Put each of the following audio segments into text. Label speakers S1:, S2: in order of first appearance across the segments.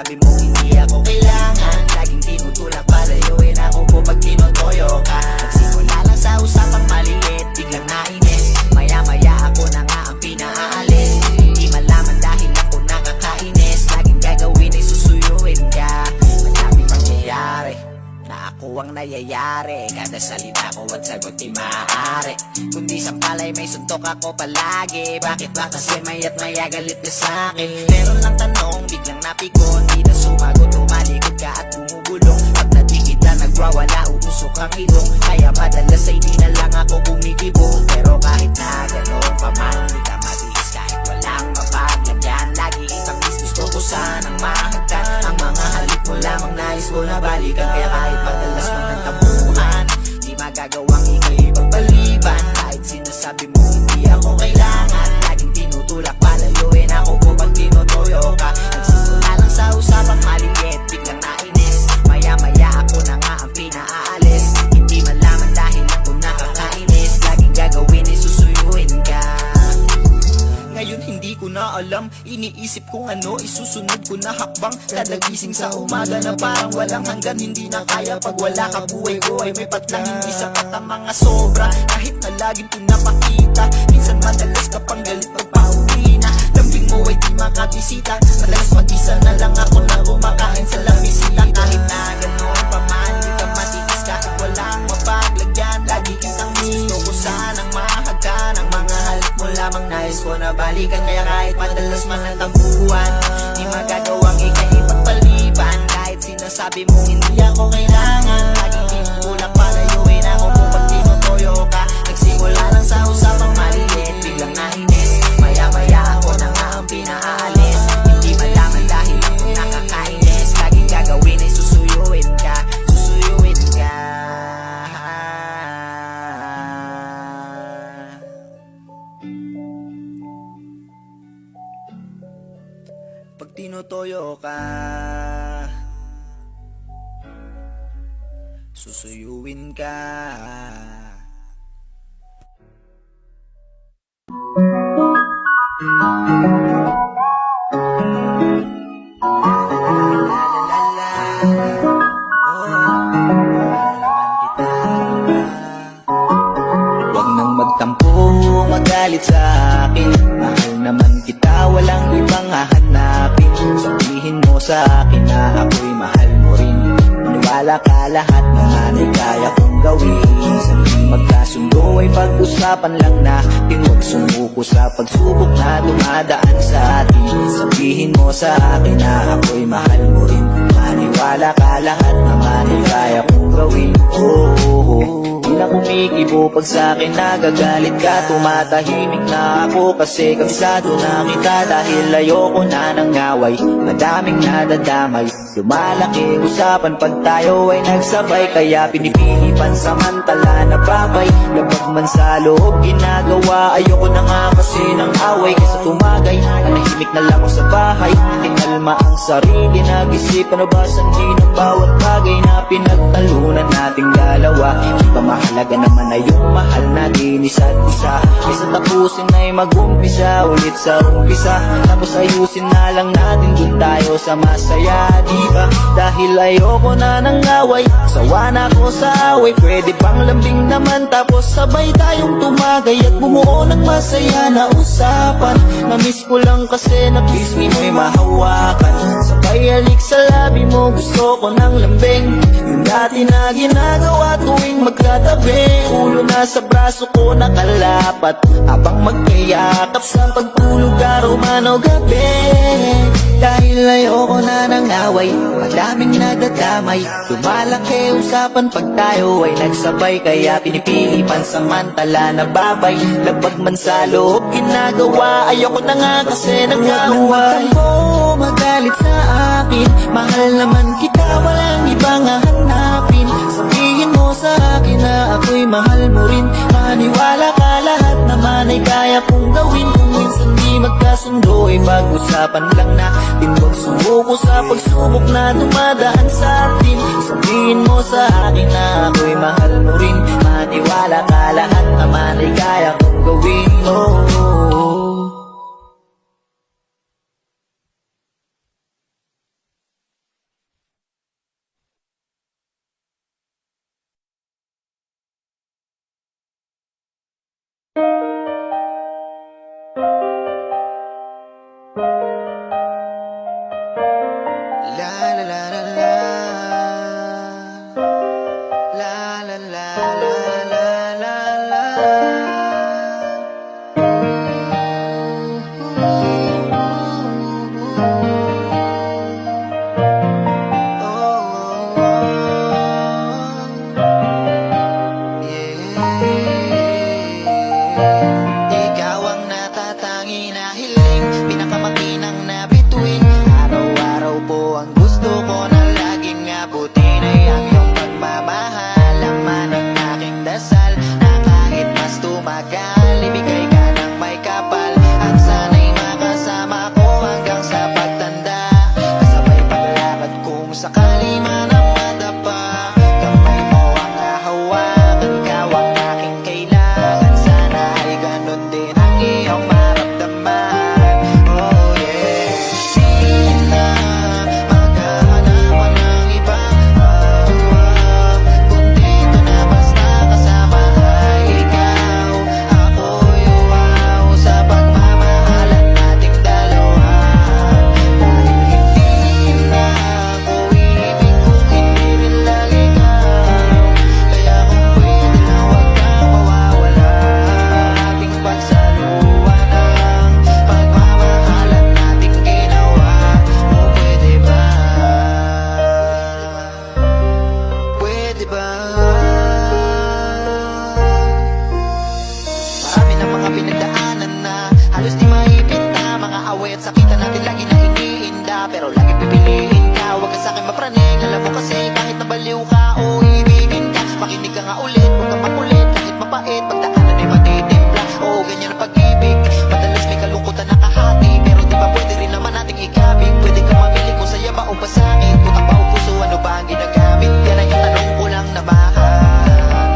S1: sinasabi mo hindi ako kailangan, laging tinutulak palayuin ako kapag tinotoyo ka. Nagsimula lang sa usapang maliit, biglang nainis, maya-maya ako na nga ang pinaalis. Hindi malaman dahil ako nakakainis, laging gagawin ay susuyuin ka. Madaming pangyayari na ako ang nayayari, kada salita ko at sagot di maaari. Kundi sa palay may suntok ako palagi. Bakit ba kasi maya't maya galit ka sa'kin? Meron lang tanong, biglang napikon, di na sumagot, umalikod ka at bumubulong. Pag natikid na nagwawala, uusok ang ilong. Kaya madalas ay di na lang ako kumikibo. Pero kahit na ganoon pa man, di ka matiis kahit walang mapaglagyan. Lagi itang gusto ko sanang mahagkan. Ang mga halik mo lamang nais ko na balikan. Kaya kahit madalas man ang tampuhan, di magagawang ikay pagpaliban. Kahit sinasabi mo hindi ako kailangan, laging tinutulak palayuin ako kapag tinotoyo ka. Nagsimula lang sa usapang maliit, biglang nainis, maya-maya ako na nga ang pinaalis. Hindi malaman dahil ako nakakainis, laging gagawin ay susuyuin ka. Ngayon hindi ko na alam, iniisip kung ano isusunod ko na hakbang. Kada gising sa umaga na parang walang hanggan, hindi na kaya pag wala ka. Buhay ko ay may patlang, hindi sapat ang mga sobra. Kahit na laging pinapakita, minsan madalas ka pang galit pagpauwi na. Lambing mo ay di makabisita, madalas mag-isa na lang ako na kumakain sa lamisita. Kahit na ganoon pa man, di ka matiis kahit walang mapaglagyan. Lagi kitang gusto ko sanang mahagkan. Ang mga halik mo lamang nais ko na balikan. Kaya kahit madalas man ang tampuhan, di magagawang ikay pagpaliban. Kahit sinasabi mo hindi ako kailangan, laging tinutulak palayuin ako kapag tinotoyo ka. Nagsimula lang sa usapang maliit, biglang nainis, maya-maya ako na nga ang pinaalis. Hindi malaman dahil ako nakakainis, laging gagawin ay susuyuin ka, susuyuin ka. Pag tinotoyo ka, susuyuin ka. Huwag nang magtampo, magalit sa akin. Mahal naman kita, walang ibang hahanapin. Sabihin mo sa akin na ako'y mahal mo rin. Maniwala ka, lahat naman ay kaya kong gawin. Sa di magkasundo ay pag-usapan lang natin. Huwag sumuko sa pagsubok na dumadaan sa atin. Sabihin mo sa akin na ako'y mahal mo rin. Maniwala ka, lahat naman ay kaya kong gawin. Di na kumikibo pag sa'kin nagagalit ka. Tumatahimik na ako kasi kabisado na kita. Dahil ayoko na ng away, madaming nadadamay. Lumalaki usapan pag tayo ay nagsabay. Kaya pinipili pansamantala na babay. Labag man sa loob ginagawa, ayoko na nga kasi ng away. Kaysa tumagay, nanahimik na lang ako sa bahay. Inalma ang sarili, nag-isipan na ba sanhin ang bawat bagay na pinagtalunan nating dalawa. Di ba mahalaga naman na yung mahal natin isa't isa? Kaysa tapusin ay mag-umpisa ulit sa umpisa, tapos ayusin na lang natin dun tayo sa masaya. Diba? Dahil ayoko na ng away, sawa na ako sa away. Pwede pang lambing naman, tapos sabay tayong tumagay at bumuo ng masaya na usapan. Namiss ko lang kasi na bismi mo'y mahawakan. Sabay halik sa labi mo, gusto ko ng lambing. Yung dati na ginagawa tuwing magkatabi. Ulo na sa braso ko nakalapat, habang magkayakap sa pagtulog araw man o gabi. Dahil ayoko na ng away, madaming nadadamay. Lumalaki usapan pag tayo ay nagsabay. Kaya pinipili pansamantala na babay. Labag man sa loob ginagawa, ayoko na nga kasi ng away. Huwag mo magalit sa akin, mahal naman kita, walang ibang hahanapin. Sabihin mo sa akin na ako'y mahal mo rin. Maniwala ka, lahat naman ay kaya kong gawin. Kung minsan di magkasundo ay pag-usapan lang natin. Huwag sumuko sa pagsubok na dumadaan sa atin. Sabihin mo sa akin na ako'y mahal mo rin. Maniwala ka, lahat naman ay kaya kong gawin. La la la la la. La la la la la la la. Oh, yeah. Ikaw ang natatangi na hiling, pinakamakinang na bituin. Araw-araw po ang gusto ko na laging abutin ay ang iyong pagmamahal. Laman ng aking dasal na kahit mas tumagal, ibigay ka ng may kapal. At sana'y makasama ko hanggang sa pagtanda, kasabay paglakad kung sakali man ang madapa. Kamay mo ang hahawakan, ikaw ang aking kailangan. Sana ay ganun din ang iyong maramdaman. Oh yeah. Di na maghahanap ng iba, kundi ito na basta kasama ay ikaw. Ako'y uwaw sa pagmamahalan nating dalawa. Dahil hindi na ako ibig kung hindi rin lang ikaw. Kaya kung pwede lang huwag kang mawawala. Ating pagsaluhan ng pagmamahalan nating ginawa. O pwede ba? Pwede ba? Marami na mga pinagdaanan na halos di maipinta. Mga away at sakitan natin lagi na iniinda, pero lagi pipiliin ka. Huwag ka sa'kin mapraning, alam mo kasi kahit nabaliw ka o ibigin ka, makinig ka nga ulit, huwag kang makulit. Kahit mapait, pagdaanan ay matitimpla. Oo, ganyan ang pag-ibig. Madalas may kalungkutan na kahati, pero di ba pwede rin naman nating ikabig? Pwede kang mamili kung saya ba o pasakit, utak ba o puso, ano ba ang ginagamit? Yan ay ang tanong ko lang na mahal.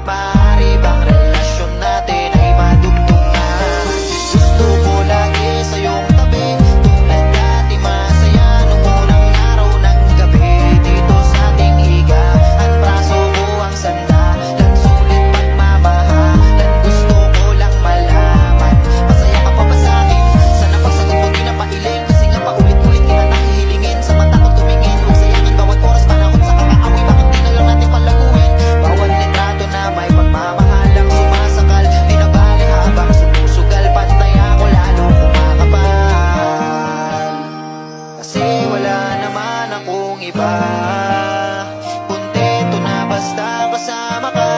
S1: Maaari bang relasyon natin ay madugtungan? Gusto ko lagi sa iyong tabi, tulad dati masaya nung unang araw ng gabi. Dito sa ating higaan, braso ko ang sandalan, sulit pagmamahalan. Gusto ko lang malaman, masaya ka pa ba sa'kin? Sana pagsagot mo di na pailing, kasi nga paulit-ulit kita nahihilingin. Sa mata ko tumingin, huwag sayangin bawat oras, panahon sa kakaawi. Bakit di na lang natin palaguin? Bawat litrato na may pagmamahalang sumasakal, di na bali habang sumusugal. Pantay ako lalo kumakapal, kasi wala naman akong iba. Kuntento na basta kasama ka.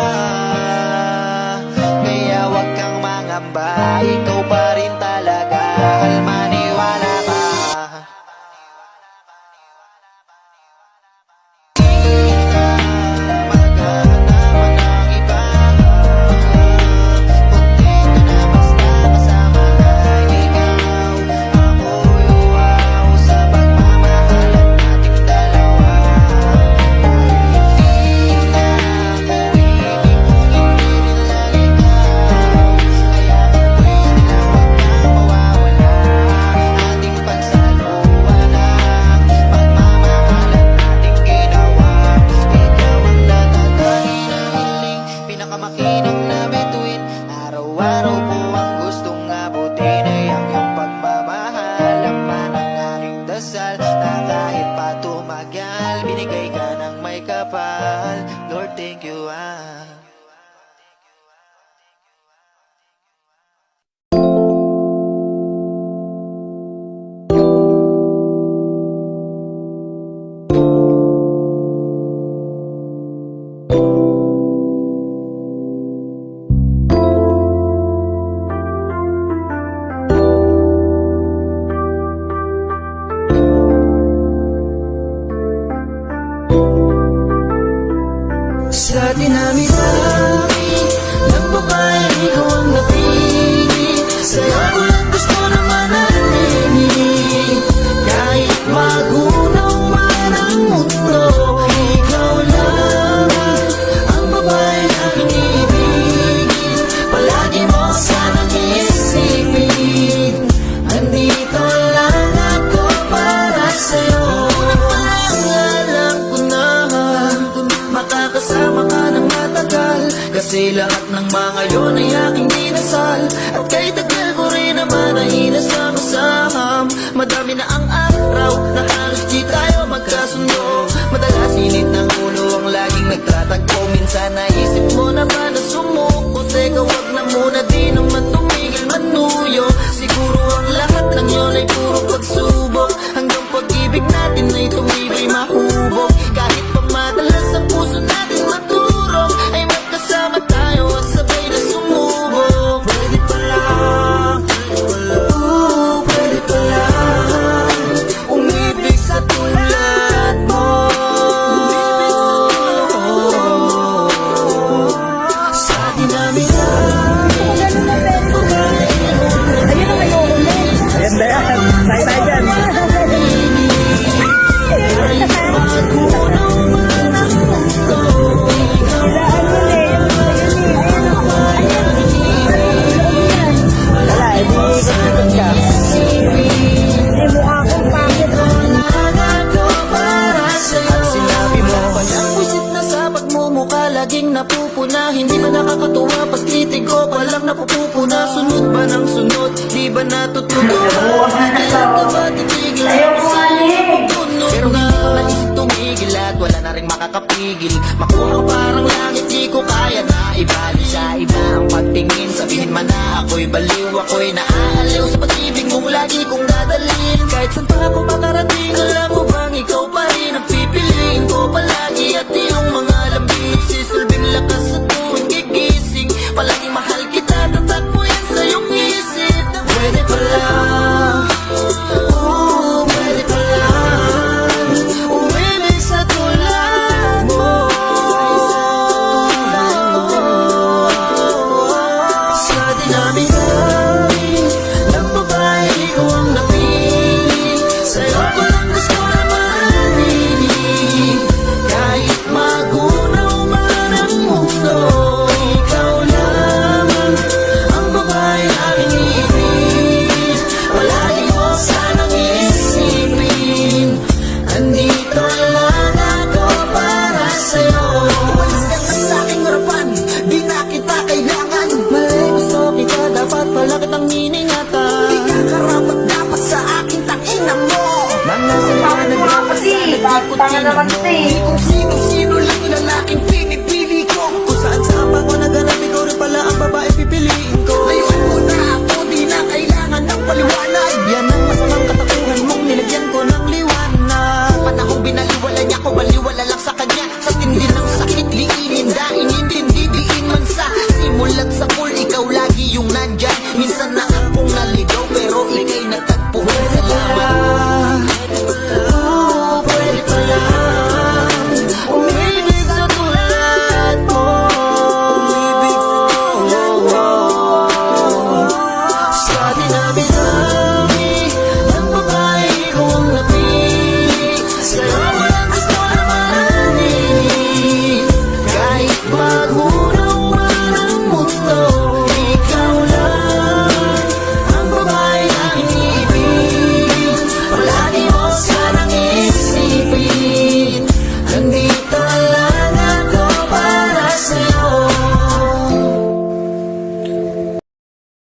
S1: Kaya wag kang mangamba, ikaw pa rin talaga. Maniwala ka. Maghahanap ng iba, kuntento na basta kasama ay ikaw. Ako'y uwaw sa pagmamahalan nating dalawa. Hindi na ako ibig kung hindi rin lang ikaw. Kaya kung pwede lang huwag kang mawawala. Ating pagsaluhan ng pagmamahalan nating ginawa. Ikaw ang natatangi na hiling, pinakamakinang na bituin. Araw-araw po ang gustong abutin ay ang iyong pagmamahal. Laman ng aking dasal na kahit pa tumagal, binigay ka ng may kapal. Lord, thank you ah. Sa dinami-dami ng babae, ikaw ang napili. Sa'yo ko lang gusto na manatili. Kahit magunaw man ang mundo, ikaw lang ang babae na aking iibigin. Palagi mo sanang iisipin, andito lang ako para sa'yo. Alam ko na makakasama ka ng matagal, kasi Kasi lahat ng mga yon ay aking dinasal. At kahit tagal ko rin naman ay inasama-sama. Madami na ang araw na halos di tayo magkasundo. Madalas init ng ulo ang laging nagtatagpo. Minsan naisip mo na ba na sumuko? Teka wag na muna, di naman tumigil manuyo. Siguro ang lahat ng yon ay puro pagsubok. Hanggang pag-ibig natin ay tumibay mahubog. Kahit pa madalas ang puso natin maturog, ay magkasama tayo at sabay na sumubok. Pwede pa lang, pwede pa lang umibig sa tulad mo. Sa dinamika
S2: Ganda yan. Tayo dyan. Wala, hindi ko ikot ka. Hindi mukha akong pangit.
S1: At sinabi mo palang wisit na sa pagmumukha laging napupuna. Hindi ba nakakatuwa pag titig ko palang napupupuna. Sunod ba ng sunod, di ba natutuwa? Kailan ka ba titigil ako sa iyong pagtunog? Pero hindi ko naisip tumigil at wala na rin makakapigil. Makuha ka parang langit, di ko kaya na ibali sa iba ang pagtingin. Sabihin man na ako'y baliw, ako'y naaaliw sa pag-ibig mong lagi kong dadalhin. Kahit saan pa ako makarating, alam mo bang ikaw pa rin ang pipiliin ko palagi. At iyong mga lambing sisilbing lakas sa tuwing gigising. Palaging mahal kita, tatak mo yan sa iyong isip. Na pwede pa lang, pwede pa lang umibig sa tulad mo. Sa dinamika ng babae, ikaw ang napili. Sa'yo ko lang gusto na maninig. Kahit magunaw man ang mundo, ikaw lamang ang babae aking ibig. Palagi mo sanang isipin, andito lang ako para sa'yo. Umalis ka na sa aking harapan, di na kita kailangan. Mali gusto kita, dapat pala kitang iningatan. Di ka karapat dapat sa aking tangina mo. Mga salita na
S2: Kasi, tanga naman ito eh.
S1: di kung sino-sino lang lalaking pinipili ko. Kung saan ako naganap, ikaw rin pala ang babae pipiliin ko. Layuan mo na ako, di na kailangan ng paliwanag. Yan ang masamang katakuhan mong nilagyan ko ng liwanag. Panahong binaliwala niya ko, baliwala lang sa kanya. Sa tindi ng sakit, liinin, daing, diin man sa simulat sa pool, ikaw lagi yung nandyan. Minsan na akong naligaw, pero ika'y natagpuan. Salamat.